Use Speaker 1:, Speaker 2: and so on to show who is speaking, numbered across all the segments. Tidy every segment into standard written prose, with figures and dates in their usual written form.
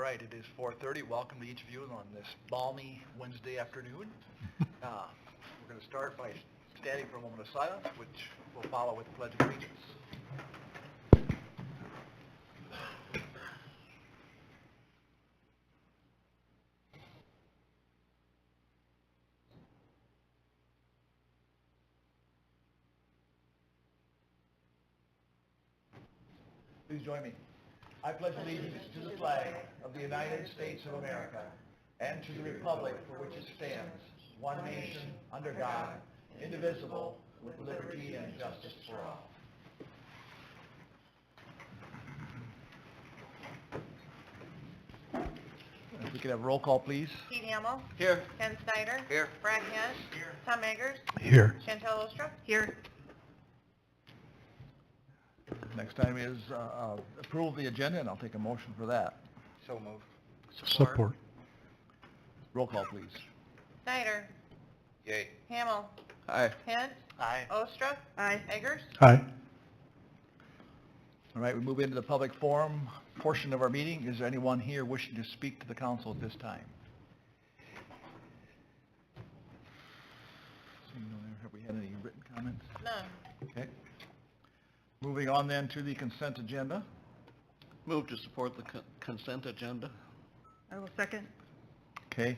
Speaker 1: All right, it is 4:30. Welcome to each of you on this balmy Wednesday afternoon. We're going to start by standing for a moment of silence, which will follow with the Pledge of Allegiance. Please join me. I pledge allegiance to the flag of the United States of America and to the republic for which it stands, one nation, under God, indivisible, with liberty and justice for all. If we could have roll call, please.
Speaker 2: Pete Hamill.
Speaker 1: Here.
Speaker 2: Ken Snyder.
Speaker 1: Here.
Speaker 2: Brad Hess.
Speaker 1: Here.
Speaker 2: Tom Eggers.
Speaker 3: Here.
Speaker 2: Chantel Ostra. Here.
Speaker 1: Next item is approval of the agenda, and I'll take a motion for that. So moved.
Speaker 3: Support.
Speaker 1: Roll call, please.
Speaker 2: Snyder.
Speaker 1: Yay.
Speaker 2: Hamill.
Speaker 1: Aye.
Speaker 2: Hess.
Speaker 1: Aye.
Speaker 2: Ostra. Aye. Eggers.
Speaker 3: Aye.
Speaker 1: All right, we move into the public forum portion of our meeting. Is there anyone here wishing to speak to the council at this time? Seeing no one, have we had any written comments?
Speaker 2: None.
Speaker 1: Okay. Moving on then to the consent agenda.
Speaker 4: Move to support the consent agenda.
Speaker 2: I will second.
Speaker 1: Okay,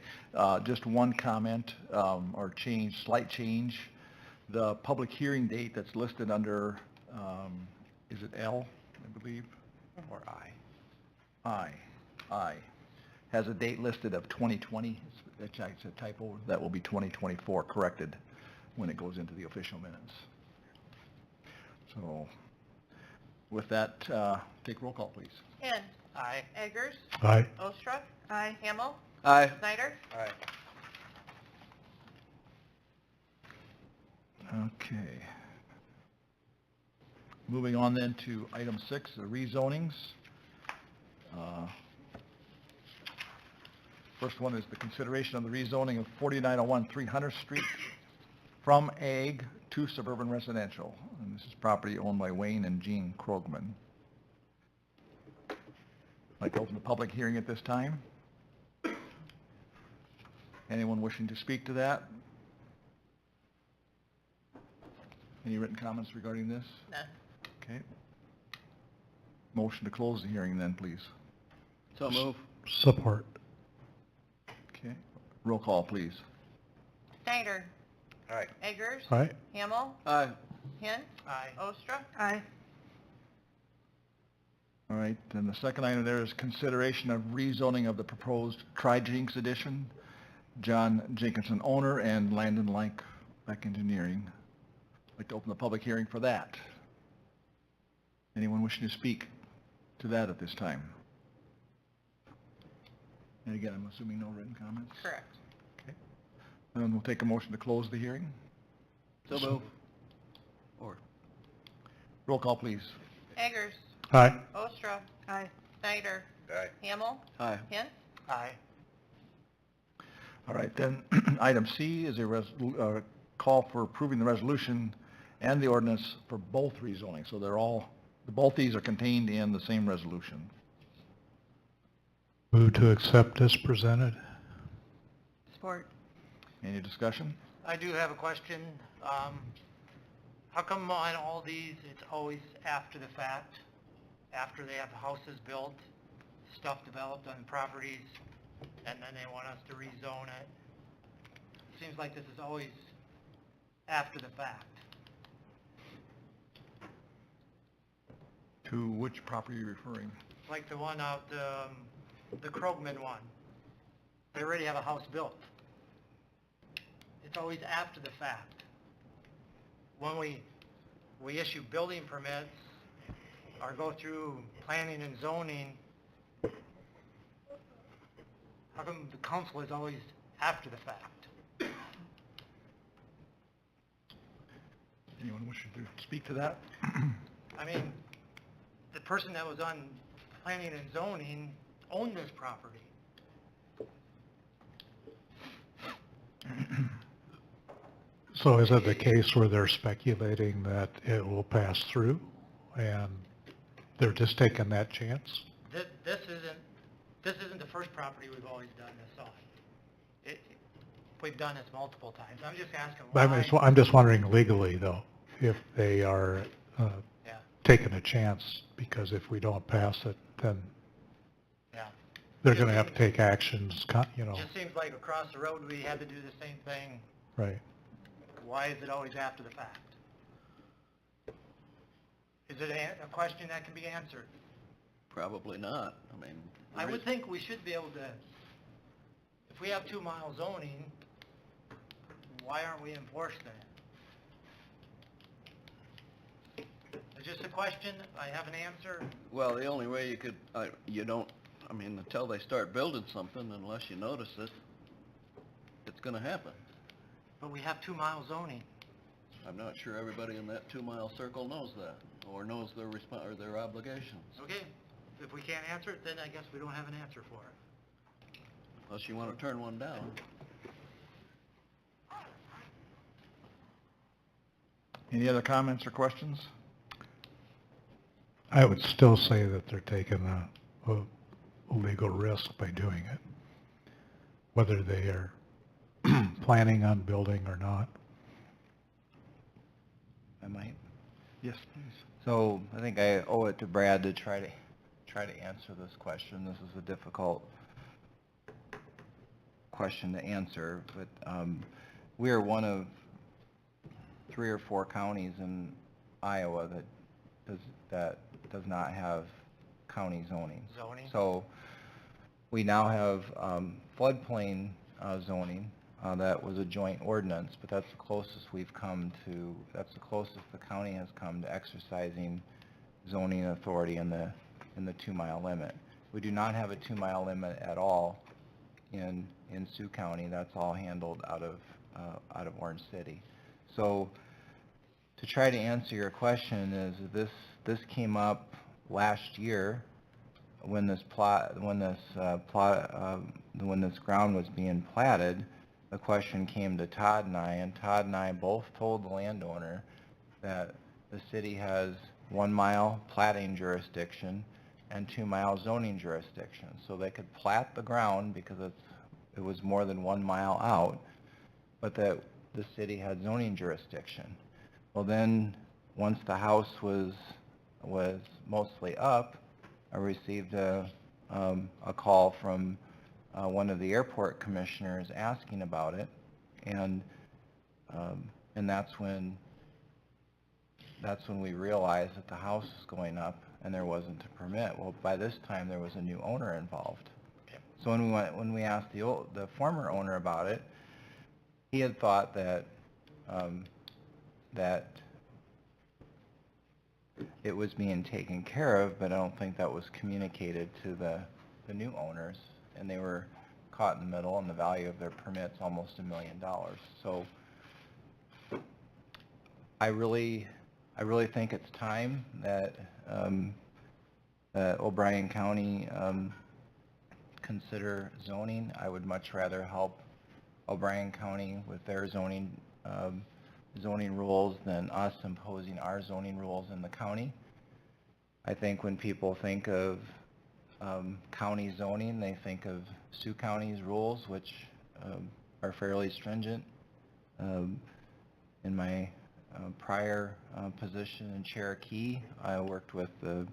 Speaker 1: just one comment or change, slight change. The public hearing date that's listed under, is it L, I believe, or I? I. Has a date listed of 2020. It's a typo. That will be 2024, corrected when it goes into the official minutes. So with that, take roll call, please.
Speaker 2: Ken.
Speaker 1: Aye.
Speaker 2: Eggers.
Speaker 3: Aye.
Speaker 2: Ostra. Aye. Hamill.
Speaker 4: Aye.
Speaker 2: Snyder.
Speaker 1: Aye. Okay. Moving on then to item 6, the rezonings. First one is the consideration of the rezoning of 4901 300th Street from ag to suburban residential. And this is property owned by Wayne and Jean Krogman. I'd like to open the public hearing at this time. Anyone wishing to speak to that? Any written comments regarding this?
Speaker 2: None.
Speaker 1: Okay. Motion to close the hearing then, please.
Speaker 4: So move.
Speaker 3: Support.
Speaker 1: Okay. Roll call, please.
Speaker 2: Snyder.
Speaker 1: Aye.
Speaker 2: Eggers.
Speaker 3: Aye.
Speaker 2: Hamill.
Speaker 4: Aye.
Speaker 2: Ken.
Speaker 1: Aye.
Speaker 2: Ostra. Aye.
Speaker 1: All right, then the second item there is consideration of rezoning of the proposed Tri-Jinx addition. John Jenkinson, owner, and Landon Beck Engineering. I'd like to open the public hearing for that. Anyone wishing to speak to that at this time? And again, I'm assuming no written comments?
Speaker 2: Correct.
Speaker 1: Okay. Then we'll take a motion to close the hearing.
Speaker 4: So move. Or.
Speaker 1: Roll call, please.
Speaker 2: Eggers.
Speaker 3: Aye.
Speaker 2: Ostra. Aye. Snyder.
Speaker 1: Aye.
Speaker 2: Hamill.
Speaker 4: Aye.
Speaker 2: Ken.
Speaker 1: Aye. All right, then, item C is a call for approving the resolution and the ordinance for both rezonings. So they're all, both these are contained in the same resolution.
Speaker 3: Move to accept as presented.
Speaker 2: Support.
Speaker 1: Any discussion?
Speaker 5: I do have a question. How come on all these, it's always after the fact, after they have the houses built, stuff developed on the properties, and then they want us to rezone it? Seems like this is always after the fact.
Speaker 1: To which property are you referring?
Speaker 5: Like the one out, the Krogman one. They already have a house built. It's always after the fact. When we issue building permits or go through planning and zoning, how come the council is always after the fact?
Speaker 1: Anyone wishing to speak to that?
Speaker 5: I mean, the person that was on planning and zoning owned this property.
Speaker 3: So is it the case where they're speculating that it will pass through and they're just taking that chance?
Speaker 5: This isn't this isn't the first property we've always done this on. We've done this multiple times. I'm just asking
Speaker 3: But
Speaker 5: why.
Speaker 3: I'm just wondering legally, though, if they are
Speaker 5: Yeah,
Speaker 3: taking a chance, because if we don't pass it, then
Speaker 5: yeah.
Speaker 3: they're going to have to take actions,
Speaker 5: Just seems like across the road, we had to do the same thing.
Speaker 3: right.
Speaker 5: Why is it always after the fact? Is it a question that can be answered?
Speaker 4: Probably not. I mean.
Speaker 5: I would think we should be able to, if we have 2-mile zoning, why aren't we enforcing it? It's just a question, I have an answer.
Speaker 4: Well, the only way you could, you don't, I mean, until they start building something, unless you notice it, it's gonna happen.
Speaker 5: But we have 2-mile zoning.
Speaker 4: I'm not sure everybody in that 2-mile circle knows that, or knows their or their obligations.
Speaker 5: Okay, if we can't answer it, then I guess we don't have an answer for it.
Speaker 4: Unless you wanna turn one down.
Speaker 1: Any other comments or questions?
Speaker 3: I would still say that they're taking a legal risk by doing it, whether they are planning on building or not.
Speaker 6: I might.
Speaker 1: Yes, please.
Speaker 6: So I think I owe it to Brad to try to answer this question. This is a difficult question to answer, but we are one of 3 or 4 counties in Iowa that does not have county zoning.
Speaker 5: Zoning?
Speaker 6: So we now have floodplain zoning. That was a joint ordinance, but that's the closest we've come to, that's the closest the county has come to exercising zoning authority in the 2-mile limit. We do not have a 2-mile limit at all in Sioux County. That's all handled out of Orange City. So to try to answer your question is this came up last year when this ground was being platted. The question came to Todd and I both told the landowner that the city has 1-mile platting jurisdiction and 2-mile zoning jurisdiction. So they could plat the ground because it was more than 1 mile out, but that the city had zoning jurisdiction. Well then, once the house was mostly up, I received a call from one of the airport commissioners asking about it, and that's when we realized that the house was going up and there wasn't a permit. Well, by this time there was a new owner involved. So when we asked the former owner about it, he had thought that it was being taken care of, but I don't think that was communicated to the new owners, and they were caught in the middle, and the value of their permit's almost $1 million. So I really think it's time that O'Brien County consider zoning. I would much rather help O'Brien County with their zoning rules than us imposing our zoning rules in the county. I think when people think of county zoning, they think of Sioux County's rules, which are fairly stringent. In my prior position in Cherokee, I worked with the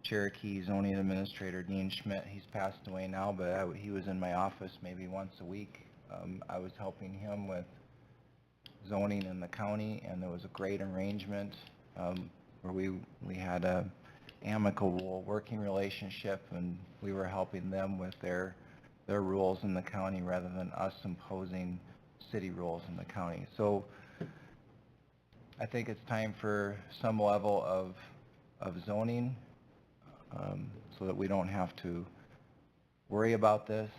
Speaker 6: Cherokee zoning administrator, Dean Schmidt. He's passed away now, but he was in my office maybe once a week. I was helping him with zoning in the county, and there was a great arrangement where we had a amicable working relationship, and we were helping them with their rules in the county rather than us imposing city rules in the county. So I think it's time for some level of zoning so that we don't have to worry about this.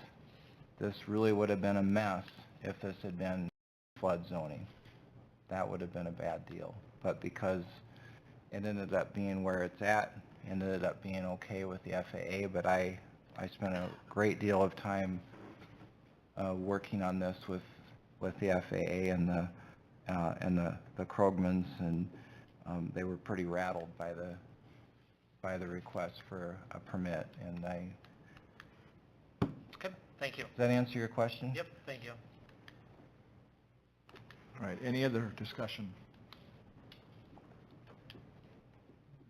Speaker 6: This really would have been a mess if this had been flood zoning. That would have been a bad deal. But because it ended up being where it's at, it ended up being okay with the FAA, but I spent a great deal of time working on this with the FAA and the Krogmans, and they were pretty rattled by the request for a permit, and
Speaker 5: Thank you.
Speaker 6: Does that answer your question?
Speaker 5: Yep, thank you.
Speaker 1: All right, any other discussion?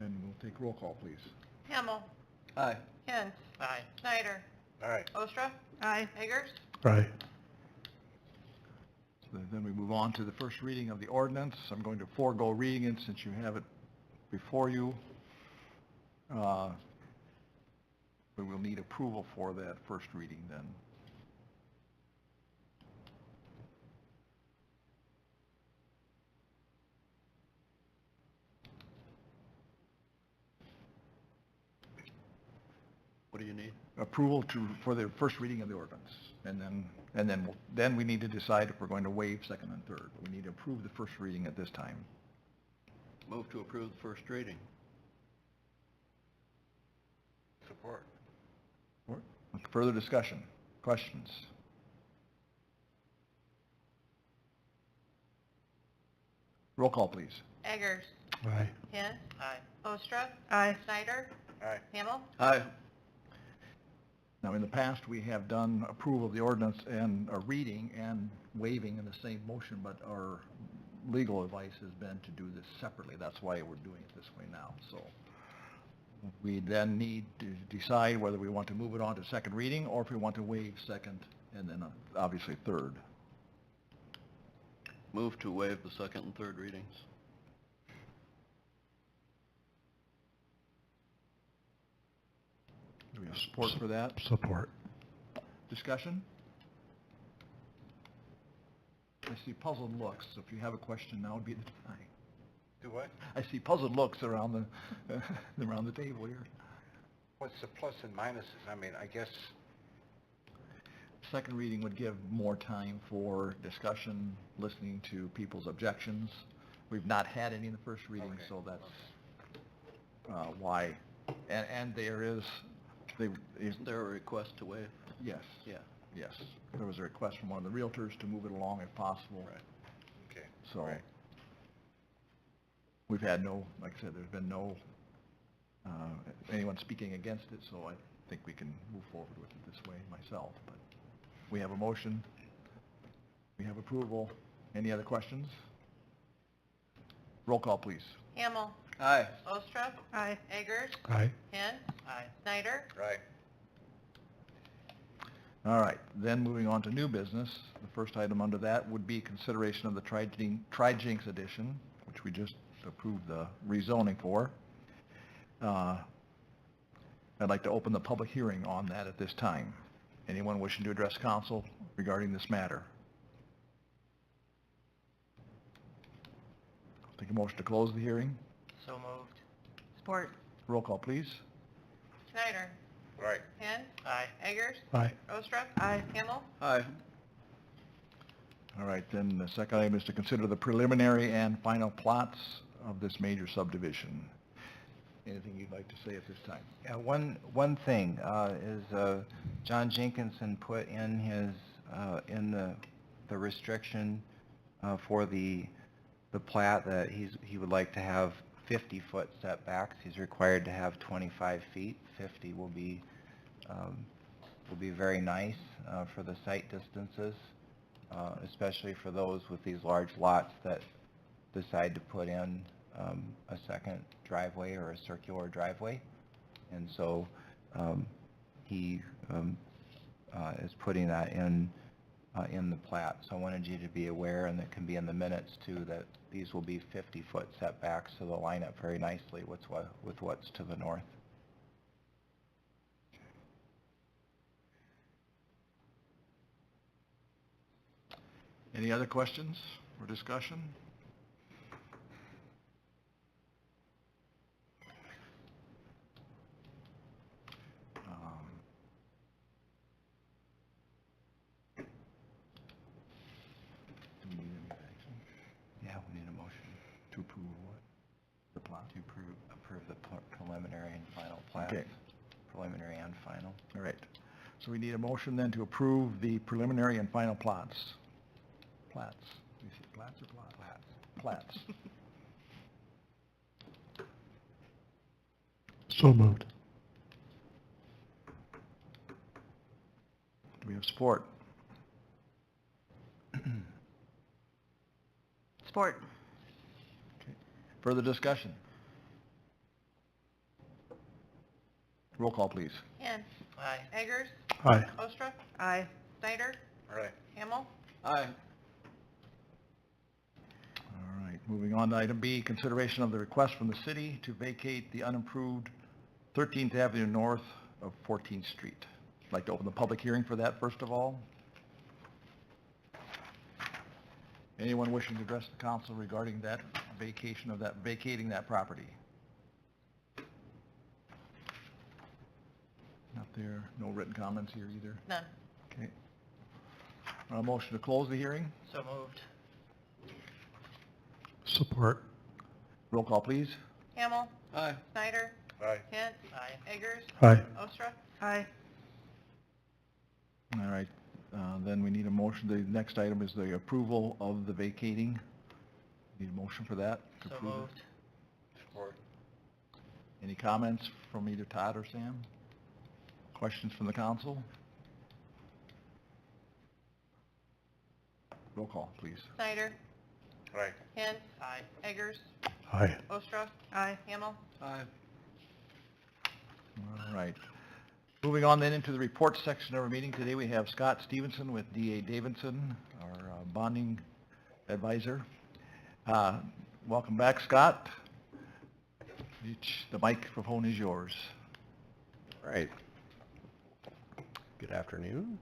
Speaker 1: And we'll take roll call, please.
Speaker 2: Hamel.
Speaker 4: Aye.
Speaker 2: Hint.
Speaker 5: Aye.
Speaker 2: Snyder.
Speaker 3: Aye.
Speaker 2: Ostra. Aye. Eggers.
Speaker 3: Right.
Speaker 1: So then we move on to the first reading of the ordinance. I'm going to forego reading it since you have it before you. But we'll need approval for that first reading then.
Speaker 4: What do you need?
Speaker 1: Approval for the first reading of the ordinance. And then we need to decide if we're going to waive second and third. We need to approve the first reading at this time.
Speaker 4: Move to approve the first reading.
Speaker 3: Support.
Speaker 1: Further discussion? Questions? Roll call, please.
Speaker 2: Eggers.
Speaker 3: Aye.
Speaker 2: Hint.
Speaker 5: Aye.
Speaker 2: Ostra. Aye. Snyder.
Speaker 3: Aye.
Speaker 2: Hamel.
Speaker 4: Aye.
Speaker 1: Now, in the past, we have done approval of the ordinance and a reading and waiving in the same motion, but our legal advice has been to do this separately. That's why we're doing it this way now. So we then need to decide whether we want to move it on to second reading or if we want to waive second and then obviously third.
Speaker 4: Move to waive the second and third readings.
Speaker 1: Do we have support for that?
Speaker 3: Support.
Speaker 1: Discussion? I see puzzled looks, so if you have a question, now would be the time.
Speaker 7: Do what?
Speaker 1: I see puzzled looks around the, around the table here.
Speaker 7: What's the plus and minuses? I mean, I guess,
Speaker 1: Second reading would give more time for discussion, listening to people's objections. We've not had any in the first reading,
Speaker 7: Okay.
Speaker 1: so that's why. And there is,
Speaker 4: Isn't there a request to waive?
Speaker 1: yes,
Speaker 4: Yeah.
Speaker 1: yes. There was a request from one of the realtors to move it along if possible.
Speaker 7: Right. okay.
Speaker 1: So
Speaker 7: Right.
Speaker 1: we've had no, like I said, there's been no, anyone speaking against it, so I think we can move forward with it this way myself. But we have a motion. We have approval. Any other questions? Roll call, please.
Speaker 2: Hamel.
Speaker 4: Aye.
Speaker 2: Ostra. Aye. Eggers.
Speaker 3: Aye.
Speaker 2: Hint.
Speaker 5: Aye.
Speaker 2: Snyder.
Speaker 7: Right.
Speaker 1: All right, then moving on to new business. The first item under that would be consideration of the Tri-Jinx edition, which we just approved the rezoning for. I'd like to open the public hearing on that at this time. Anyone wishing to address council regarding this matter? I'll take a motion to close the hearing.
Speaker 5: So moved.
Speaker 2: Support.
Speaker 1: Roll call, please.
Speaker 2: Snyder.
Speaker 7: Right.
Speaker 2: Hint.
Speaker 5: Aye.
Speaker 2: Eggers.
Speaker 3: Aye.
Speaker 2: Ostra. Aye. Hamel.
Speaker 4: Aye.
Speaker 1: All right, then the second item is to consider the preliminary and final plots of this major subdivision. Anything you'd like to say at this time?
Speaker 6: Yeah, one thing is John Jenkinson put in his, in the restriction for the plat that he would like to have 50-foot setbacks. He's required to have 25 feet. 50 will be very nice for the site distances, especially for those with these large lots that decide to put in a second driveway or a circular driveway. And so he is putting that in the plat. So I wanted you to be aware, and it can be in the minutes too, that these will be 50-foot setbacks, so they'll line up very nicely with what's to the north.
Speaker 1: Any other questions or discussion? Do we need any action
Speaker 6: Yeah, we need a motion
Speaker 1: to approve what? The plot?
Speaker 6: to approve the preliminary and final plats.
Speaker 1: Okay.
Speaker 6: Preliminary and final.
Speaker 1: All right. So we need a motion then to approve the preliminary and final plots. Plats. You say plats or plots? Plats. Plats.
Speaker 3: So moved.
Speaker 1: Do we we have support.
Speaker 2: Support.
Speaker 1: Further discussion? Roll call, please.
Speaker 2: Hand.
Speaker 5: Aye.
Speaker 2: Eggers.
Speaker 3: Aye.
Speaker 2: Ostra. Aye. Snyder.
Speaker 7: All right.
Speaker 2: Hamel.
Speaker 4: Aye.
Speaker 1: All right, moving on to item B, consideration of the request from the city to vacate the unimproved 13th Avenue north of 14th Street. I'd like to open the public hearing for that first of all. Anyone wishing to address the council regarding that vacating that property? Not there, no written comments here either.
Speaker 2: None.
Speaker 1: Okay. A motion to close the hearing?
Speaker 5: So moved.
Speaker 3: Support.
Speaker 1: Roll call, please.
Speaker 2: Hamel.
Speaker 4: Aye.
Speaker 2: Snyder.
Speaker 7: Aye.
Speaker 2: Hint.
Speaker 5: Aye.
Speaker 2: Eggers.
Speaker 3: Aye.
Speaker 2: Ostra. Aye.
Speaker 1: All right, then we need a motion. The next item is the approval of the vacating. Need a motion for that? to
Speaker 5: So
Speaker 1: approve it?
Speaker 5: moved.
Speaker 7: Support.
Speaker 1: Any comments from either Todd or Sam? Questions from the council? Roll call, please.
Speaker 2: Snyder.
Speaker 7: Aye.
Speaker 2: Hint.
Speaker 5: Aye.
Speaker 2: Eggers.
Speaker 3: Aye.
Speaker 2: Ostra. Aye. Hamel.
Speaker 4: Aye.
Speaker 1: All right. Moving on then into the report section of our meeting. Today we have Scott Stevenson with D.A. Davidson, our bonding advisor. Welcome back, Scott. The microphone is yours.
Speaker 8: Right. Good afternoon.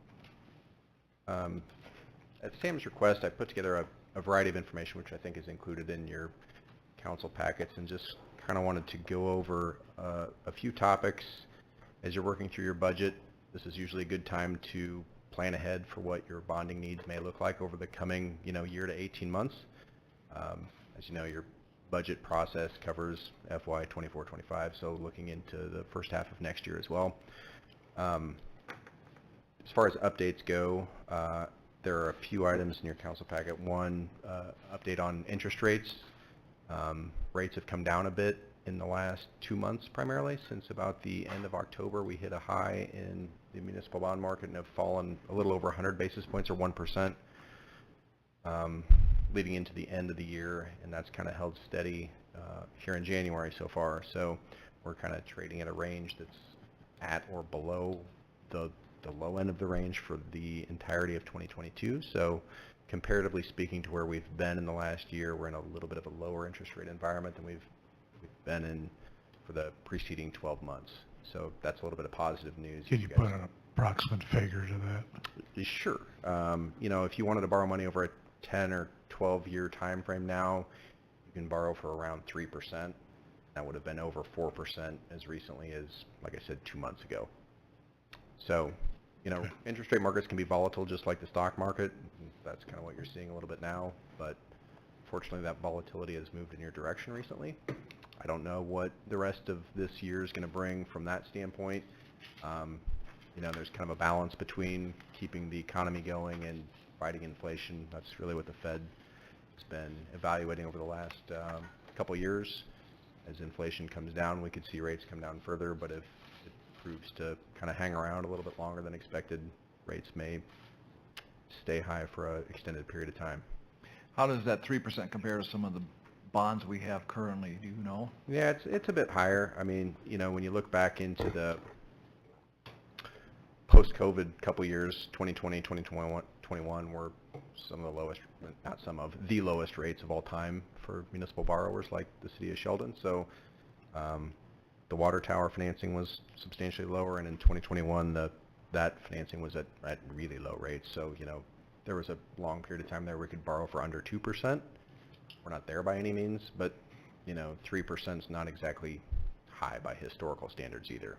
Speaker 8: At Sam's request, I put together a variety of information which I think is included in your council packets, and just kind of wanted to go over a few topics. As you're working through your budget, this is usually a good time to plan ahead for what your bonding needs may look like over the coming, year to 18 months. As you know, your budget process covers FY 24-25, so looking into the first half of next year as well. As far as updates go, there are a few items in your council packet. One, update on interest rates. Rates have come down a bit in the last 2 months primarily. Since about the end of October, we hit a high in the municipal bond market and have fallen a little over 100 basis points or 1%, leading into the end of the year, and that's kind of held steady here in January so far. So we're kind of trading at a range that's at or below the low end of the range for the entirety of 2022. So comparatively speaking to where we've been in the last year, we're in a little bit of a lower interest rate environment than we've been in for the preceding 12 months. So that's a little bit of positive news.
Speaker 3: Can you put an approximate figure to that?
Speaker 8: Sure. If you wanted to borrow money over a 10 or 12 year time frame now, you can borrow for around 3%. That would have been over 4% as recently as, like I said, 2 months ago. So, interest rate markets can be volatile just like the stock market. That's kind of what you're seeing a little bit now, but fortunately that volatility has moved in your direction recently. I don't know what the rest of this year is going to bring from that standpoint. There's kind of a balance between keeping the economy going and fighting inflation. That's really what the Fed has been evaluating over the last couple of years. As inflation comes down, we could see rates come down further, but if it proves to kind of hang around a little bit longer than expected, rates may stay high for an extended period of time.
Speaker 1: How does that 3% compare to some of the bonds we have currently? Do you know?
Speaker 8: Yeah, it's a bit higher. I mean, when you look back into the post-COVID couple years, 2020, 2021 were some of the lowest, not some of, the lowest rates of all time for municipal borrowers like the city of Sheldon. So the water tower financing was substantially lower, and in 2021 that financing was at really low rates. So there was a long period of time there we could borrow for under 2%. We're not there by any means, but 3% is not exactly high by historical standards either.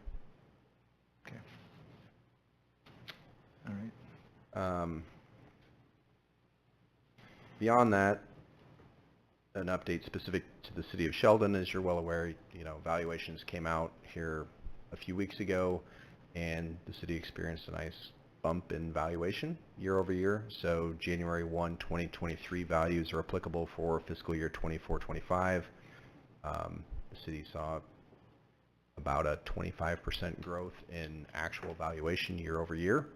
Speaker 1: Okay. All right.
Speaker 8: Beyond that, an update specific to the city of Sheldon. As you're well aware, valuations came out here a few weeks ago, and the city experienced a nice bump in valuation year over year. So January 1, 2023 values are applicable for fiscal year 24-25. The city saw about a 25% growth in actual valuation year over year.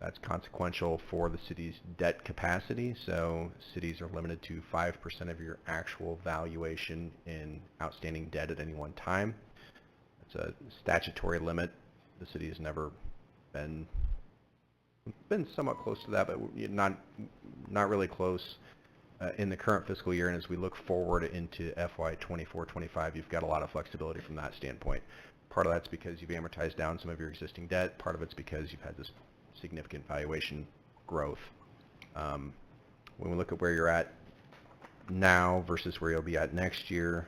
Speaker 8: That's consequential for the city's debt capacity, so cities are limited to 5% of your actual valuation in outstanding debt at any one time. It's a statutory limit. The city has never been somewhat close to that, but not really close in the current fiscal year. And as we look forward into FY 24-25, you've got a lot of flexibility from that standpoint. Part of that's because you've amortized down some of your existing debt. Part of it's because you've had this significant valuation growth. When we look at where you're at now versus where you'll be at next year,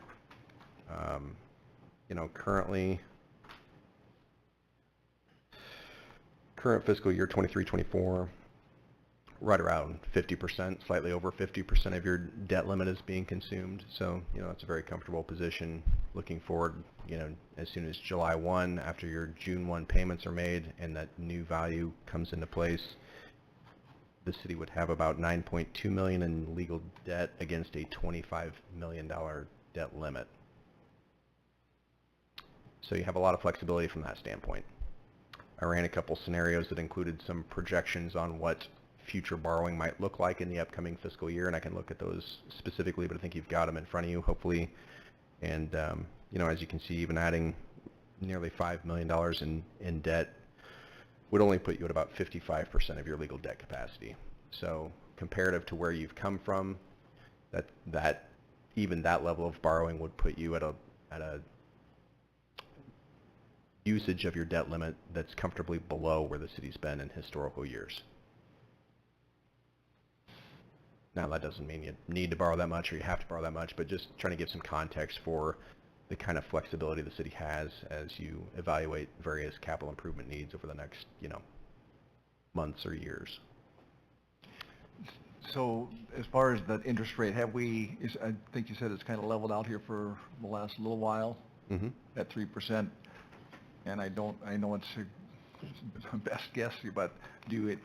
Speaker 8: current fiscal year 23-24, right around 50%, slightly over 50% of your debt limit is being consumed. So, it's a very comfortable position looking forward, as soon as July 1, after your June 1 payments are made and that new value comes into place, the city would have about $9.2 million in legal debt against a $25 million debt limit. So you have a lot of flexibility from that standpoint. I ran a couple scenarios that included some projections on what future borrowing might look like in the upcoming fiscal year, and I can look at those specifically, but I think you've got them in front of you, hopefully. And, as you can see, even adding nearly $5 million in debt would only put you at about 55% of your legal debt capacity. So comparative to where you've come from, even that level of borrowing would put you at a usage of your debt limit that's comfortably below where the city's been in historical years. Now, that doesn't mean you need to borrow that much or you have to borrow that much, but just trying to give some context for the kind of flexibility the city has as you evaluate various capital improvement needs over the next, months or years.
Speaker 1: So as far as the interest rate, I think you said it's kind of leveled out here for the last little while at 3%. And I know it's a best guess, but do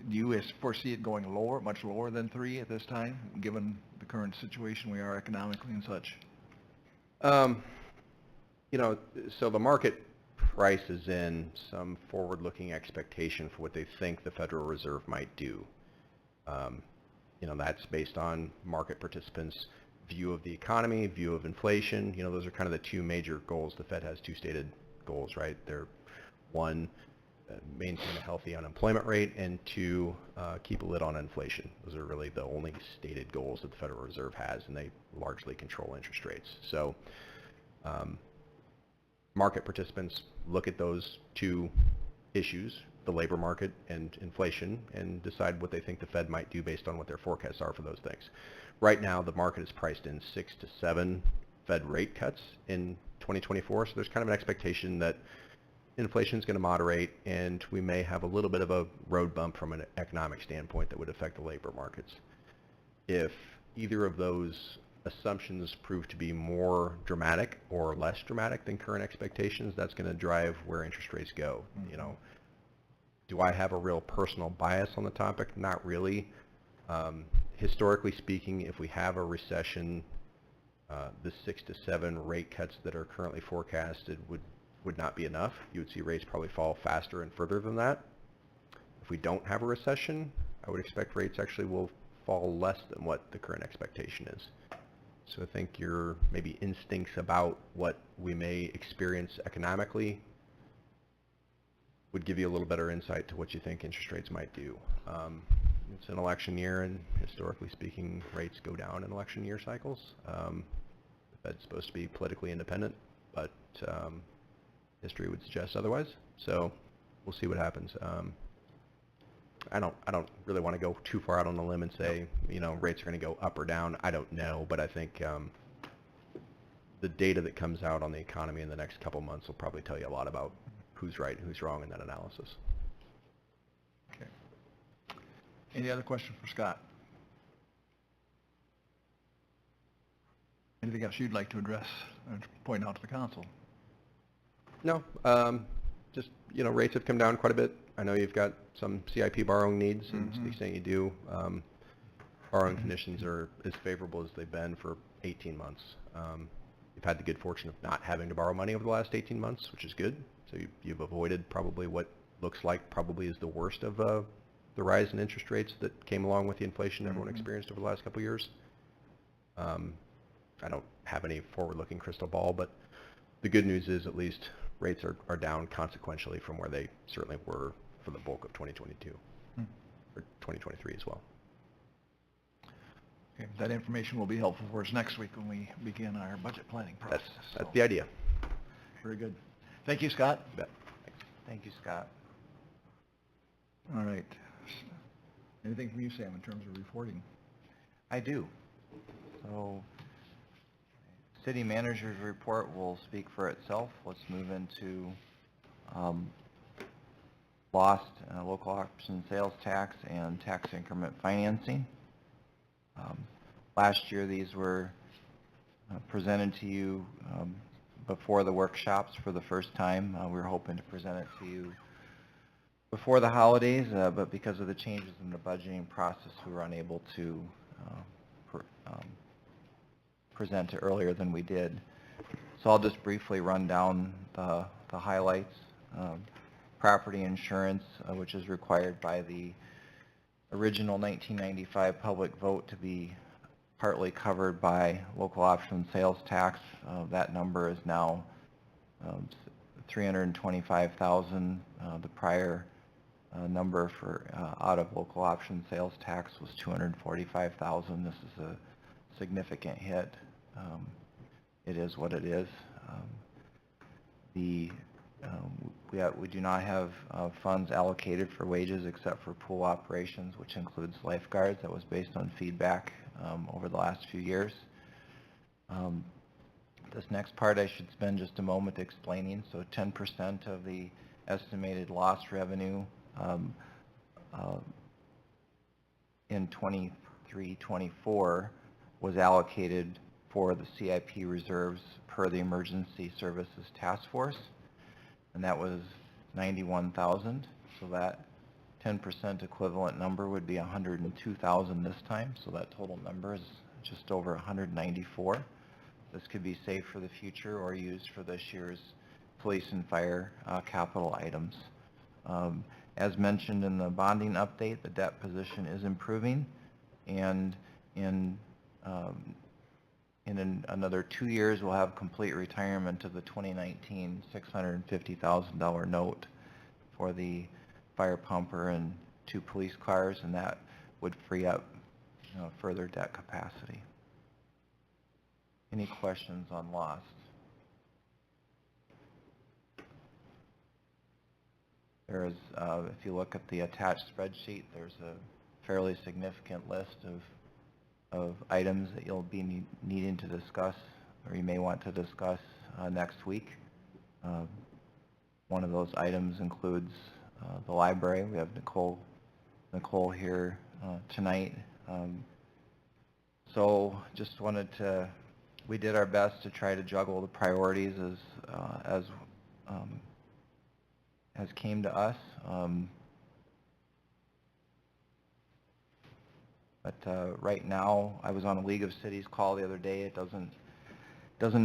Speaker 1: you foresee it going lower, much lower than 3 at this time, given the current situation we are economically and such?
Speaker 8: So the market prices in some forward-looking expectation for what they think the Federal Reserve might do. That's based on market participants' view of the economy, view of inflation. Those are kind of the two major goals. The Fed has two stated goals, right? They're one, maintain a healthy unemployment rate, and two, keep a lid on inflation. Those are really the only stated goals that the Federal Reserve has, and they largely control interest rates. So market participants look at those two issues, the labor market and inflation, and decide what they think the Fed might do based on what their forecasts are for those things. Right now, the market is priced in 6 to 7 Fed rate cuts in 2024, so there's kind of an expectation that inflation is going to moderate, and we may have a little bit of a road bump from an economic standpoint that would affect the labor markets. If either of those assumptions prove to be more dramatic or less dramatic than current expectations, that's going to drive where interest rates go. Do I have a real personal bias on the topic? Not really. Historically speaking, if we have a recession, the 6 to 7 rate cuts that are currently forecasted would not be enough. You would see rates probably fall faster and further than that. If we don't have a recession, I would expect rates actually will fall less than what the current expectation is. So I think your maybe instincts about what we may experience economically would give you a little better insight to what you think interest rates might do. It's an election year, and historically speaking, rates go down in election year cycles. The Fed's supposed to be politically independent, but history would suggest otherwise. So we'll see what happens. I don't really want to go too far out on a limb and say, rates are going to go up or down. I don't know, but I think the data that comes out on the economy in the next couple months will probably tell you a lot about who's right and who's wrong in that analysis.
Speaker 1: Okay. Any other questions for Scott? Anything else you'd like to address or point out to the council?
Speaker 8: No, just, rates have come down quite a bit. I know you've got some CIP borrowing needs, and to the extent you do, borrowing conditions are as favorable as they've been for 18 months. You've had the good fortune of not having to borrow money over the last 18 months, which is good. So you've avoided probably what looks like probably is the worst of the rise in interest rates that came along with the inflation everyone experienced over the last couple of years. I don't have any forward-looking crystal ball, but the good news is at least rates are down consequentially from where they certainly were for the bulk of 2022, or 2023 as well.
Speaker 1: Okay, that information will be helpful for us next week when we begin our budget planning process.
Speaker 8: That's
Speaker 1: So,
Speaker 8: the idea.
Speaker 1: very good. Thank you, Scott.
Speaker 8: Bet.
Speaker 6: Thank you, Scott.
Speaker 1: All right. Anything from you, Sam, in terms of reporting?
Speaker 6: I do. So, city manager's report will speak for itself. Let's move into lost local option sales tax and tax increment financing. Last year, these were presented to you before the workshops for the first time. We were hoping to present it to you before the holidays, but because of the changes in the budgeting process, we were unable to present it earlier than we did. So I'll just briefly run down the highlights. Property insurance, which is required by the original 1995 public vote to be partly covered by local option sales tax. That number is now $325,000. The prior number for out of local option sales tax was $245,000. This is a significant hit. It is what it is. We do not have funds allocated for wages except for pool operations, which includes lifeguards. That was based on feedback over the last few years. This next part I should spend just a moment explaining. So 10% of the estimated lost revenue in 23-24 was allocated for the CIP reserves per the Emergency Services Task Force, and that was $91,000. So that 10% equivalent number would be $102,000 this time. So that total number is just over $194,000. This could be saved for the future or used for this year's police and fire capital items. As mentioned in the bonding update, the debt position is improving, and in another 2 years, we'll have complete retirement of the 2019 $650,000 note for the fire pumper and 2 police cars, and that would free up further debt capacity. Any questions on lost? There is, if you look at the attached spreadsheet, there's a fairly significant list of items that you'll be needing to discuss, or you may want to discuss next week. One of those items includes the library. We have Nicole here tonight. So just wanted to, we did our best to try to juggle the priorities as came to us. But right now, I was on a League of Cities call the other day. It doesn't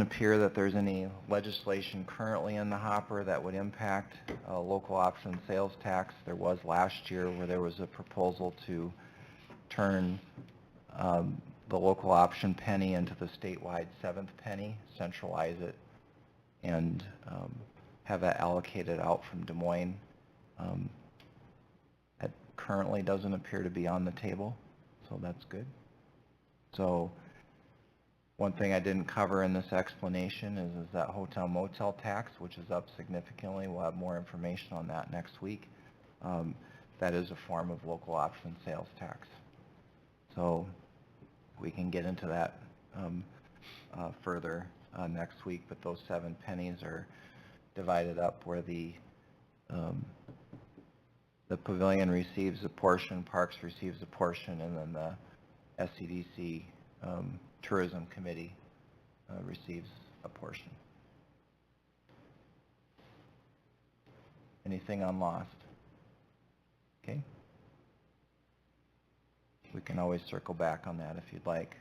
Speaker 6: appear that there's any legislation currently in the hopper that would impact local option sales tax. There was last year where there was a proposal to turn the local option penny into the statewide 7th penny, centralize it, and have that allocated out from Des Moines. That currently doesn't appear to be on the table, so that's good. So one thing I didn't cover in this explanation is that hotel motel tax, which is up significantly. We'll have more information on that next week. That is a form of local option sales tax. So we can get into that further next week, but those 7 pennies are divided up where the pavilion receives a portion, Parks receives a portion, and then the SCDC Tourism Committee receives a portion. Anything on lost? Okay. We can always circle back on that if you'd like.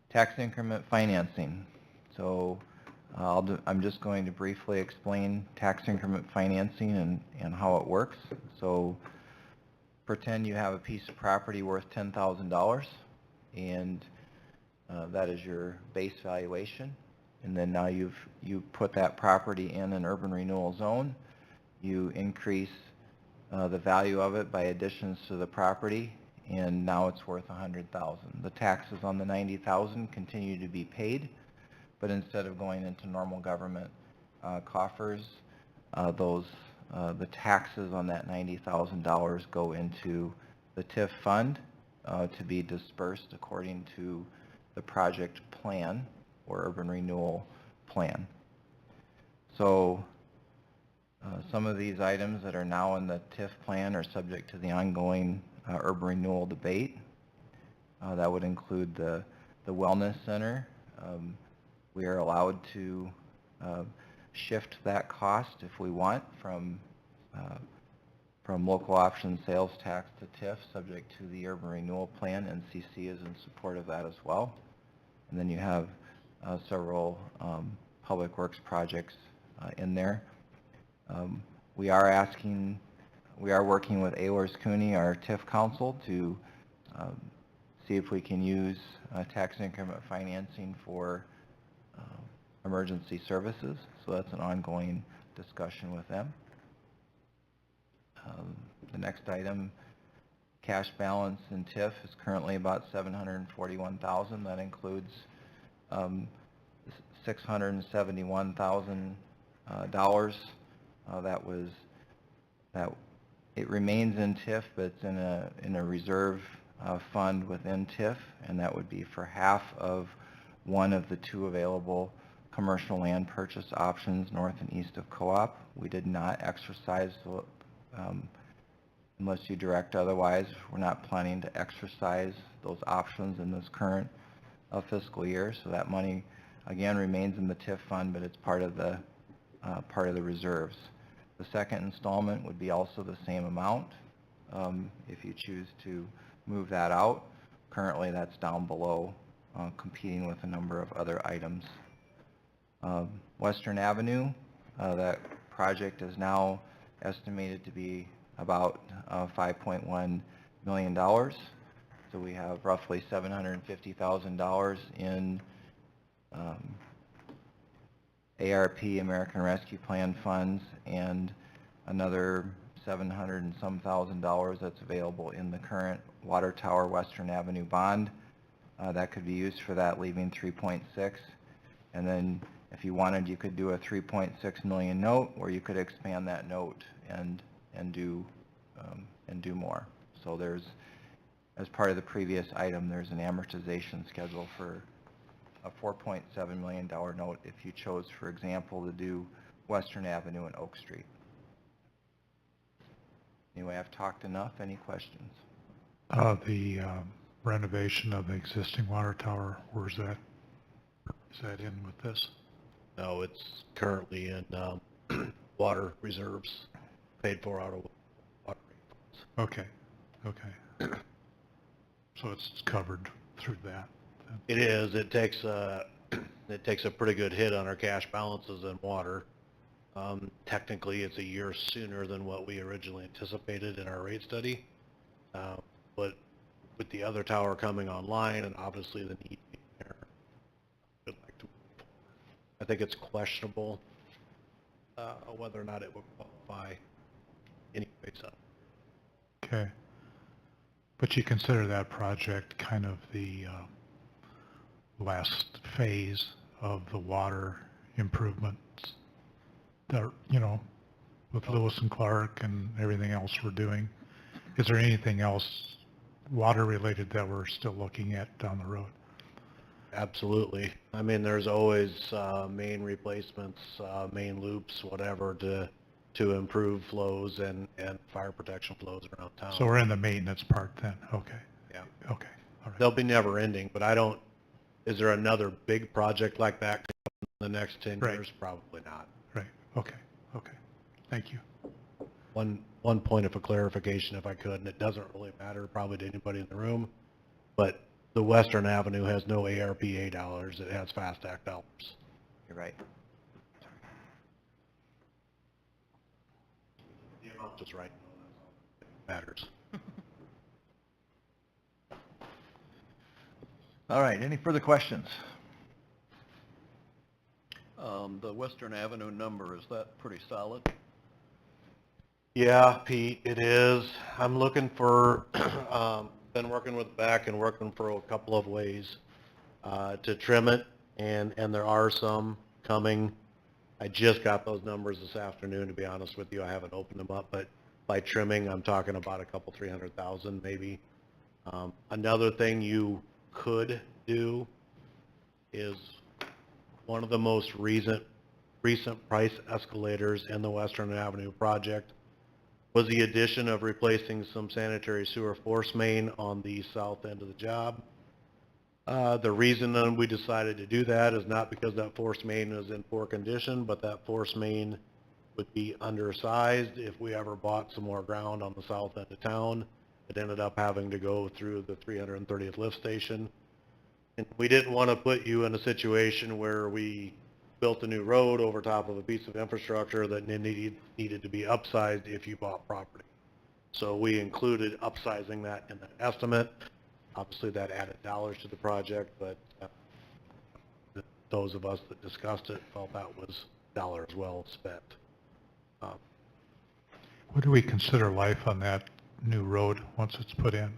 Speaker 6: Tax increment financing. So I'm just going to briefly explain tax increment financing and how it works. So pretend you have a piece of property worth $10,000, and that is your base valuation. And then now you put that property in an urban renewal zone. You increase the value of it by additions to the property, and now it's worth $100,000. The taxes on the $90,000 continue to be paid, but instead of going into normal government coffers, the taxes on that $90,000 go into the TIF fund to be dispersed according to the project plan or urban renewal plan. So some of these items that are now in the TIF plan are subject to the ongoing urban renewal debate. That would include the wellness center. We are allowed to shift that cost if we want from local option sales tax to TIF, subject to the urban renewal plan. NCC is in support of that as well. And then you have several public works projects in there. We are working with Ayers Cooney, our TIF council, to see if we can use tax increment financing for emergency services. So that's an ongoing discussion with them. The next item, cash balance in TIF is currently about $741,000. That includes $671,000 it remains in TIF, but it's in a reserve fund within TIF, and that would be for half of one of the two available commercial land purchase options north and east of Co-op. We did not exercise, unless you direct otherwise, we're not planning to exercise those options in this current fiscal year. So that money, again, remains in the TIF fund, but it's part of the reserves. The second installment would be also the same amount if you choose to move that out. Currently, that's down below, competing with a number of other items. Western Avenue, that project is now estimated to be about $5.1 million. So we have roughly $750,000 in ARP, American Rescue Plan funds, and another $700 and some thousand that's available in the current Water Tower Western Avenue bond. That could be used for that, leaving 3.6. And then if you wanted, you could do a 3.6 million note, or you could expand that note and do more. So there's, as part of the previous item, there's an amortization schedule for a $4.7 million note if you chose, for example, to do Western Avenue and Oak Street. Anyway, I've talked enough. Any questions?
Speaker 3: The renovation of the existing water tower, where's that? Is that in with this?
Speaker 7: No, it's currently in water reserves, paid for out of water funds.
Speaker 3: Okay, okay. So it's covered through that.
Speaker 7: It is. It takes a pretty good hit on our cash balances in water. Technically, it's a year sooner than what we originally anticipated in our rate study. But with the other tower coming online and obviously the need being there, I'd like to move forward. I think it's questionable whether or not it will qualify anyways.
Speaker 3: Okay. But you consider that project kind of the last phase of the water improvements that, you know, with Lewis and Clark and everything else we're doing. Is there anything else water related that we're still looking at down the road?
Speaker 7: Absolutely. I mean, there's always main replacements, main loops, whatever, to improve flows and fire protection flows around town.
Speaker 3: So we're in the maintenance part then? Okay.
Speaker 7: Yeah.
Speaker 3: Okay. All right.
Speaker 7: They'll be never ending, but is there another big project like that in the next 10
Speaker 3: Right.
Speaker 7: years? Probably not.
Speaker 3: Right. Okay. Okay. Thank you.
Speaker 7: One point of a clarification, if I could, and it doesn't really matter probably to anybody in the room, but the Western Avenue has no ARPA dollars. It has FAST Act dollars.
Speaker 6: You're right.
Speaker 7: just right. Matters.
Speaker 1: All right, any further questions?
Speaker 4: The Western Avenue number, is that pretty solid?
Speaker 7: Yeah, Pete, it is. I'm looking for, been working with Beck and working for a couple of ways to trim it, and there are some coming. I just got those numbers this afternoon, to be honest with you. I haven't opened them up, but by trimming, I'm talking about a couple, 300,000 maybe. Another thing you could do is one of the most recent price escalators in the Western Avenue project was the addition of replacing some sanitary sewer force main on the south end of the job. The reason we decided to do that is not because that force main is in poor condition, but that force main would be undersized if we ever bought some more ground on the south end of town. It ended up having to go through the 330th lift station. And we didn't want to put you in a situation where we built a new road over top of a piece of infrastructure that needed to be upsized if you bought property. So we included upsizing that in the estimate. Obviously, that added dollars to the project, but those of us that discussed it felt that was dollars well spent.
Speaker 3: What do we consider life on that new road once it's put in?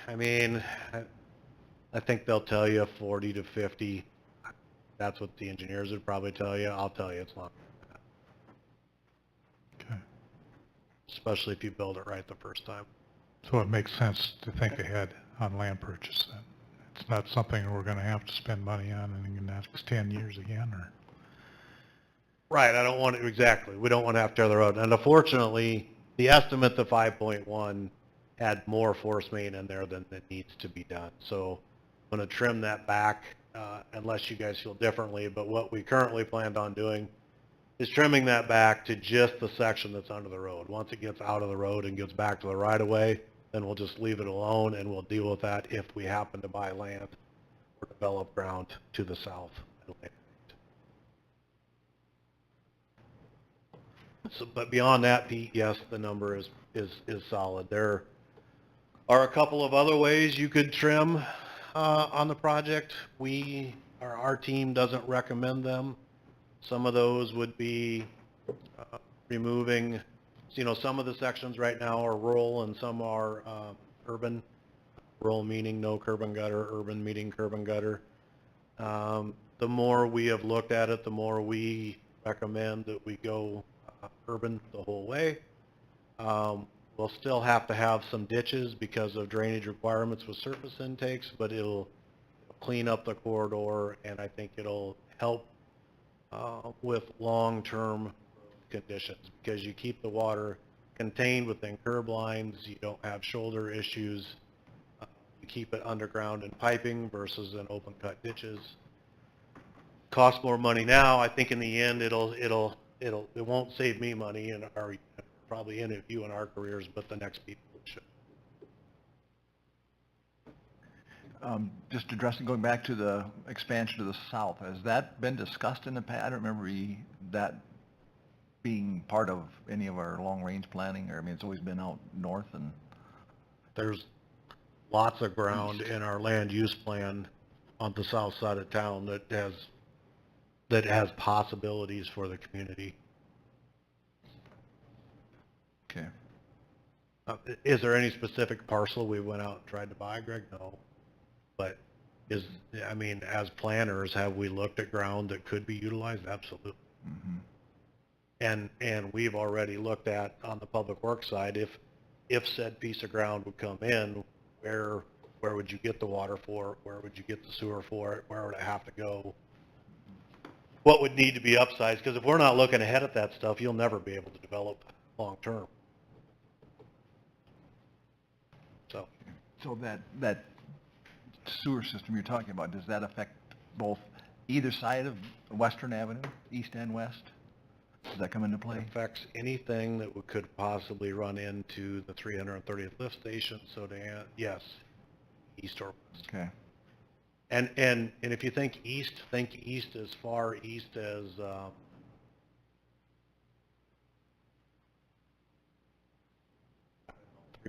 Speaker 7: I mean, I think they'll tell you 40 to 50. That's what the engineers would probably tell you. I'll tell you it's longer than that.
Speaker 3: Okay.
Speaker 7: Especially if you build it right the first time.
Speaker 3: So it makes sense to think ahead on land purchase then. It's not something we're going to have to spend money on in the next 10 years again, or?
Speaker 7: Right, I don't want to, exactly. We don't want to have to tear the road. And unfortunately, the estimate, the 5.1, had more force main in there than that needs to be done. So I'm going to trim that back, unless you guys feel differently. But what we currently planned on doing is trimming that back to just the section that's under the road. Once it gets out of the road and gets back to the right-of-way, then we'll just leave it alone, and we'll deal with that if we happen to buy land or develop ground to the south. So, but beyond that, Pete, yes, the number is solid. There are a couple of other ways you could trim on the project. Our team doesn't recommend them. Some of those would be removing, some of the sections right now are rural and some are urban. Rural meaning no curb and gutter, urban meaning curb and gutter. The more we have looked at it, the more we recommend that we go urban the whole way. We'll still have to have some ditches because of drainage requirements with surface intakes, but it'll clean up the corridor, and I think it'll help with long-term conditions because you keep the water contained within curb lines, you don't have shoulder issues, you keep it underground in piping versus in open cut ditches. Costs more money now. I think in the end it won't save me money and probably any of you in our careers, but the next people should.
Speaker 1: Just addressing, going back to the expansion to the south, has that been discussed in the past? I don't remember that being part of any of our long-range planning, or, I mean, it's always been out north and...
Speaker 7: There's lots of ground in our land use plan on the south side of town that has possibilities for the community.
Speaker 1: Okay.
Speaker 7: Is there any specific parcel we went out and tried to buy, Greg? No. But as planners, have we looked at ground that could be utilized? Absolutely. Mm-hmm. And we've already looked at, on the public works side, if said piece of ground would come in, where would you get the water for it? Where would you get the sewer for it? Where would it have to go? What would need to be upsized? Because if we're not looking ahead at that stuff, you'll never be able to develop long-term.
Speaker 1: So that sewer system you're talking about, does that affect both either side of Western Avenue, east and west? Does that come into play?
Speaker 7: It affects anything that could possibly run into the 330th lift station, so yes, east or west.
Speaker 1: Okay.
Speaker 7: And if you think east as far east as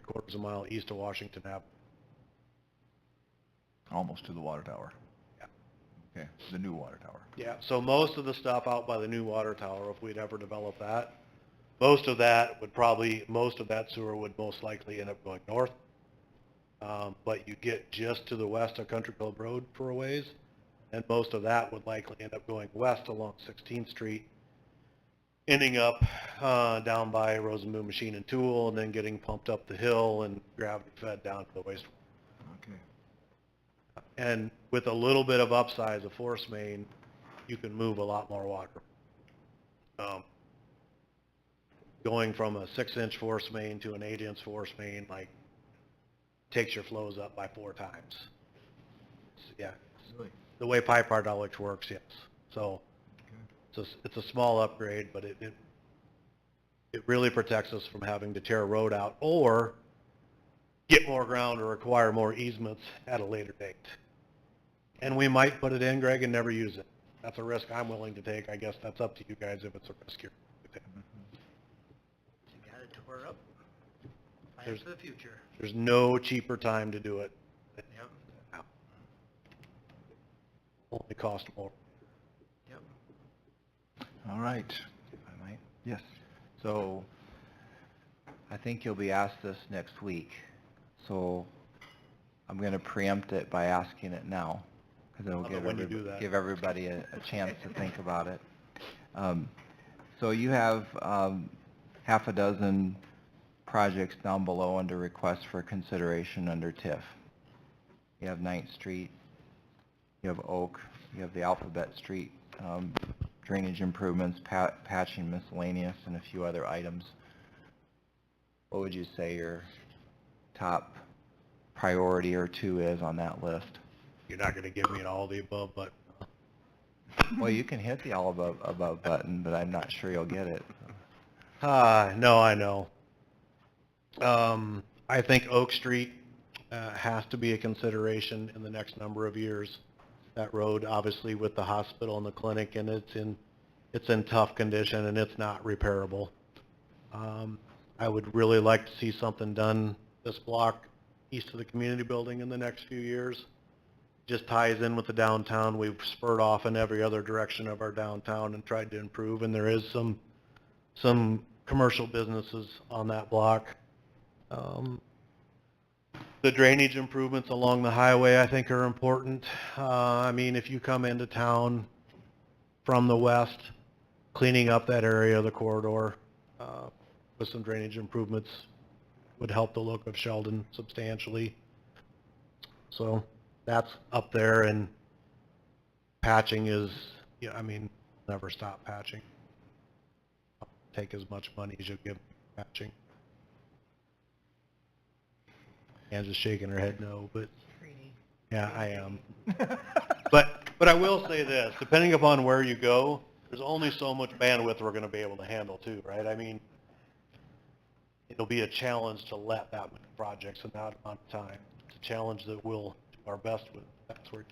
Speaker 7: 3/4 of a mile east of Washington Avenue.
Speaker 1: Almost to the water tower.
Speaker 7: Yeah.
Speaker 1: Okay, the new water tower.
Speaker 7: Yeah, so most of the stuff out by the new water tower, if we'd ever develop that, most of that sewer would most likely end up going north. But you get just to the west of Country Club Road for a ways, and most of that would likely end up going west along 16th Street, ending up down by Rosenboom Machine and Tool, and then getting pumped up the hill and gravity fed down to the wastewater.
Speaker 1: Okay.
Speaker 7: And with a little bit of upsize of force main, you can move a lot more water. Going from a 6-inch force main to an 8-inch force main, like, takes your flows up by 4 times. Yeah,
Speaker 1: Really?
Speaker 7: the way pipe hydraulics works, yes. So it's a small upgrade, but it really protects us from having to tear a road out or get more ground or require more easements at a later date. And we might put it in, Greg, and never use it. That's a risk I'm willing to take. I guess that's up to you guys if it's a risk you're willing to take.
Speaker 5: You got it tore up. Plan
Speaker 7: There's-
Speaker 5: for the future.
Speaker 7: There's no cheaper time to do it.
Speaker 5: Yep,
Speaker 7: Only cost more.
Speaker 5: yep.
Speaker 1: All right.
Speaker 6: If I might.
Speaker 1: Yes.
Speaker 6: So, I think you'll be asked this next week, so I'm gonna preempt it by asking it now, because it'll
Speaker 7: Love it when you do that.
Speaker 6: give everybody a chance to think about it. So you have half a dozen projects down below under request for consideration under TIF. You have 9th Street, you have Oak, you have the Alphabet Street drainage improvements, patching miscellaneous, and a few other items. What would you say your top priority or two is on that list?
Speaker 7: You're not gonna give me an all of the above, but
Speaker 6: Well, you can hit the all above button, but I'm not sure you'll get it.
Speaker 7: no, I know. I think Oak Street has to be a consideration in the next number of years. That road, obviously, with the hospital and the clinic, and it's in tough condition and it's not repairable. I would really like to see something done this block east of the community building in the next few years. Just ties in with the downtown. We've spurred off in every other direction of our downtown and tried to improve, and there is some commercial businesses on that block. The drainage improvements along the highway, I think, are important. I mean, if you come into town from the west, cleaning up that area of the corridor with some drainage improvements would help the look of Sheldon substantially. So that's up there, and patching is, yeah, I mean, never stop patching. Take as much money as you give patching. Anne's just shaking her head no, but yeah, I am. But I will say this, depending upon where you go, there's only so much bandwidth we're gonna be able to handle too, right? I mean, it'll be a challenge to let that many projects in that amount of time. It's a challenge that we'll do our best with. That's where,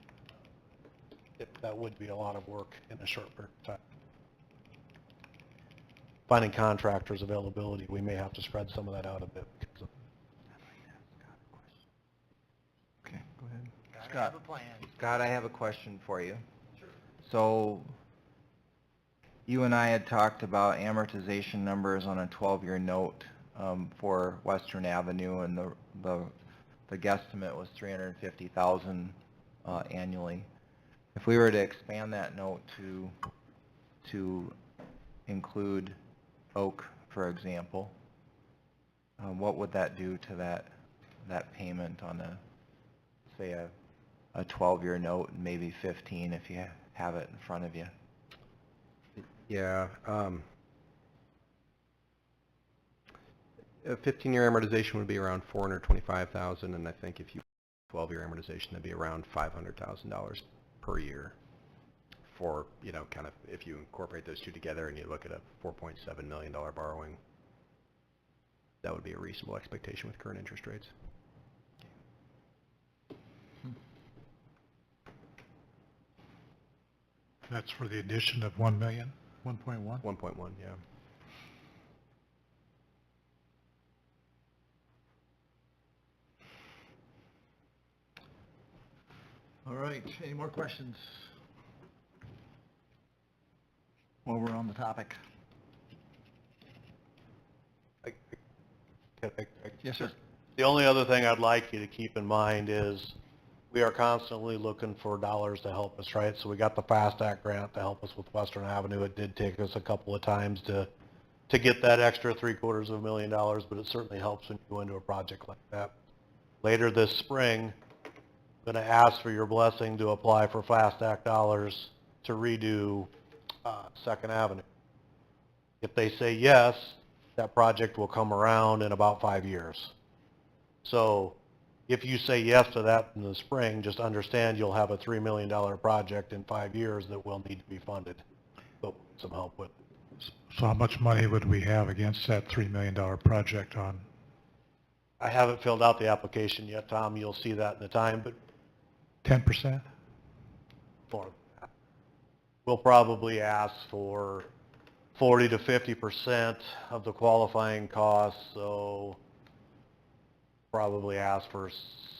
Speaker 7: that would be a lot of work in a short period of time. Finding contractors availability, we may have to spread some of that out a bit because of
Speaker 1: Okay, go ahead.
Speaker 5: Gotta
Speaker 1: Scott.
Speaker 5: have a plan.
Speaker 6: Scott, I have a question for you. So, you and I had talked about amortization numbers on a 12-year note for Western Avenue, and the guesstimate was $350,000 annually. If we were to expand that note to include Oak, for example, what would that do to that payment on say a 12-year note, and maybe 15 if you have it in front of you?
Speaker 8: Yeah, a 15-year amortization would be around $425,000, and I think if you 12-year amortization, that'd be around $500,000 per year for, you know, kind of, if you incorporate those two together and you look at a $4.7 million borrowing, that would be a reasonable expectation with current interest rates.
Speaker 3: That's for the addition of 1 million, 1.1?
Speaker 8: 1.1, yeah.
Speaker 1: All right, any more questions? While we're on the topic. Yes, sir.
Speaker 7: The only other thing I'd like you to keep in mind is we are constantly looking for dollars to help us, right? So we got the FAST Act grant to help us with Western Avenue. It did take us a couple of times to get that extra $750,000, but it certainly helps when you go into a project like that. Later this spring, I'm going to ask for your blessing to apply for FAST Act dollars to redo Second Avenue. If they say yes, that project will come around in about 5 years. So if you say yes to that in the spring, just understand you'll have a $3 million project in 5 years that will need to be funded, but some help with.
Speaker 3: So how much money would we have against that $3 million project on?
Speaker 7: I haven't filled out the application yet, Tom. You'll see that in the time, but
Speaker 3: 10%?
Speaker 7: we'll probably ask for 40 to 50% of the qualifying costs, so probably ask for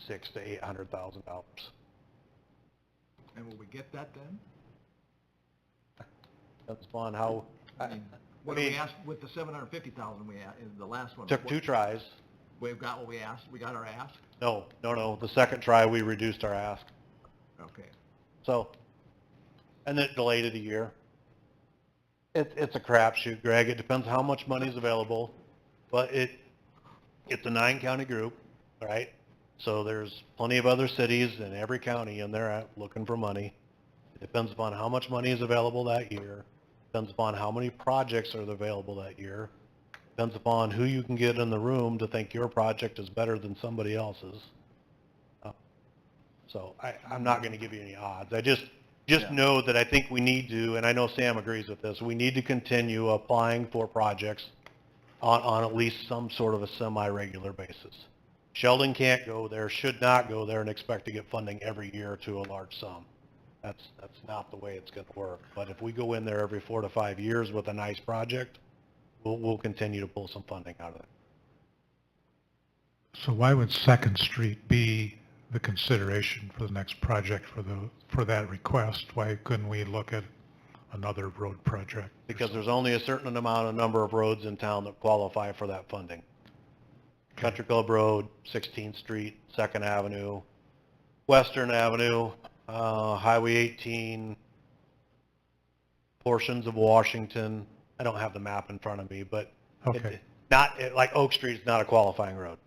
Speaker 7: $600,000 to $800,000.
Speaker 1: And will we get that then?
Speaker 7: Depends upon how.
Speaker 1: I mean, what did we ask with the 750,000 we asked, the last one?
Speaker 7: Took 2 tries.
Speaker 1: We've got what we asked, we got our ask?
Speaker 7: No. The second try, we reduced our ask.
Speaker 1: Okay.
Speaker 7: So, and then delayed it a year. It's a crapshoot, Greg. It depends how much money is available, but it's a 9-county group, right? So there's plenty of other cities in every county in there looking for money. It depends upon how much money is available that year. Depends upon how many projects are available that year. Depends upon who you can get in the room to think your project is better than somebody else's. So I'm not going to give you any odds. I just know that I think we need to, and I know Sam agrees with this, we need to continue applying for projects on at least some sort of a semi-regular basis. Sheldon can't go there, should not go there and expect to get funding every year to a large sum. That's not the way it's going to work. But if we go in there every 4 to 5 years with a nice project, we'll continue to pull some funding out of it.
Speaker 3: So why would Second Street be the consideration for the next project for that request? Why couldn't we look at another road project?
Speaker 7: Because there's only a certain number of roads in town that qualify for that funding. Country Club Road, 16th Street, 2nd Avenue, Western Avenue, Highway 18, portions of Washington. I don't have the map in front of me, but
Speaker 3: Okay.
Speaker 7: Like Oak Street is not a qualifying road,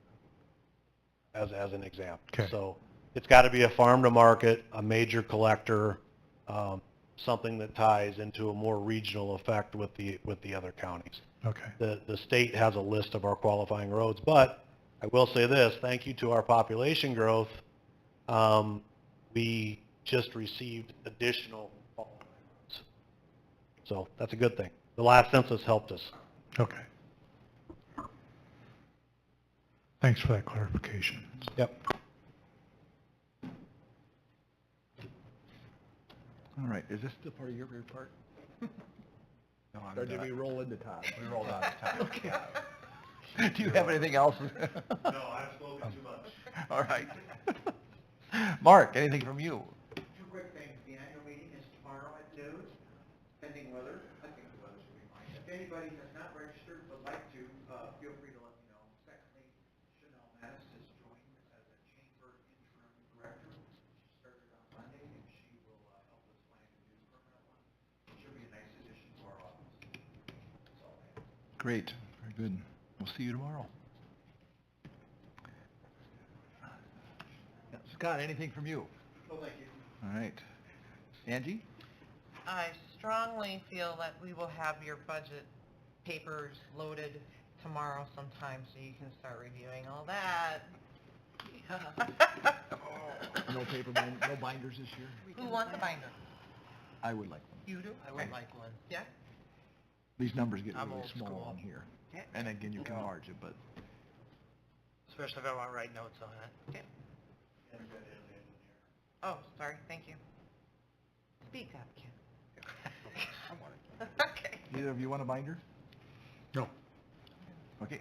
Speaker 7: as an example.
Speaker 3: Okay.
Speaker 7: So it's got to be a farm to market, a major collector, something that ties into a more regional effect with the other counties.
Speaker 3: Okay.
Speaker 7: The state has a list of our qualifying roads, but I will say this, thank you to our population growth, we just received additional qualifying roads. So that's a good thing. The last census helped us.
Speaker 3: Okay. Thanks for that clarification.
Speaker 7: Yep.
Speaker 1: All right, is this still part of your part?
Speaker 6: No, I'm
Speaker 1: Or did
Speaker 6: done.
Speaker 1: we roll into Todd?
Speaker 6: We rolled on to Todd.
Speaker 1: Okay. Do you have anything else?
Speaker 7: No, I've spoken too much.
Speaker 1: All right. Mark, anything from you?
Speaker 5: 2 quick things. The annual meeting is tomorrow at noon, pending weather. I think the weather should be fine. If anybody has not registered but like to, feel free to let me know. Secondly, Chanel Mattis has joined as a chamber interim director. She started on Monday, and she will help us find a new permanent one. She'll be a nice addition to our office. That's all I have.
Speaker 1: Great, very good. We'll see you tomorrow. Scott, anything from you?
Speaker 5: No, thank you.
Speaker 1: All right. Angie?
Speaker 2: I strongly feel that we will have your budget papers loaded tomorrow sometime, so you can start reviewing all that.
Speaker 1: No paper, no binders this year?
Speaker 2: Who wants a binder?
Speaker 1: I would like one.
Speaker 2: You do?
Speaker 5: I would like one.
Speaker 2: Yeah?
Speaker 1: These numbers get
Speaker 5: I'm
Speaker 1: really
Speaker 5: old
Speaker 1: small
Speaker 5: school.
Speaker 1: on here.
Speaker 2: Yeah.
Speaker 1: And again, you can enlarge it, but
Speaker 5: Especially if I want to write notes on it.
Speaker 2: Okay. Oh, sorry, thank you. Speak up, Ken. Okay.
Speaker 1: either of you want a binder?
Speaker 3: No,
Speaker 1: Okay.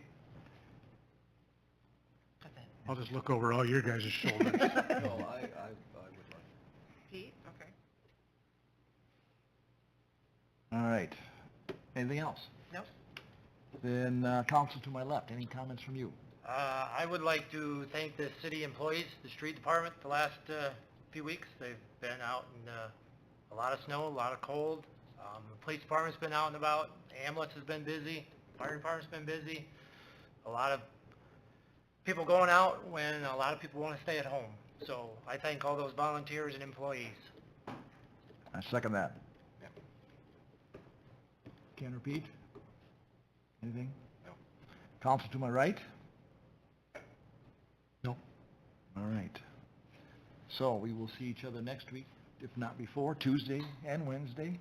Speaker 2: That's it.
Speaker 3: I'll just look over all your guys' shoulders.
Speaker 1: No, I would like.
Speaker 2: Pete? Okay.
Speaker 1: All right. Anything else?
Speaker 2: Nope.
Speaker 1: Then, council to my left, any comments from you?
Speaker 5: I would like to thank the city employees, the street department, the last few weeks. They've been out in a lot of snow, a lot of cold. The police department's been out and about, the ambulance has been busy, fire department's been busy. A lot of people going out when a lot of people want to stay at home. So I thank all those volunteers and employees.
Speaker 1: I second that. Ken or Pete? Anything? No. Council to my right? No. All right. So we will see each other next week, if not before, Tuesday and Wednesday.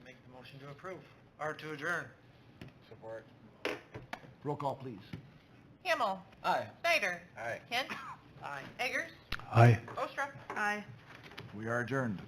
Speaker 5: Make the motion to approve, or to adjourn.
Speaker 4: Support.
Speaker 1: Roll call, please.
Speaker 2: Hamel.
Speaker 4: Aye.
Speaker 2: Snyder.
Speaker 4: Aye.
Speaker 2: Kent.
Speaker 5: Aye.
Speaker 2: Eggers.
Speaker 3: Aye.
Speaker 2: Ostrop. Aye.
Speaker 1: We are adjourned.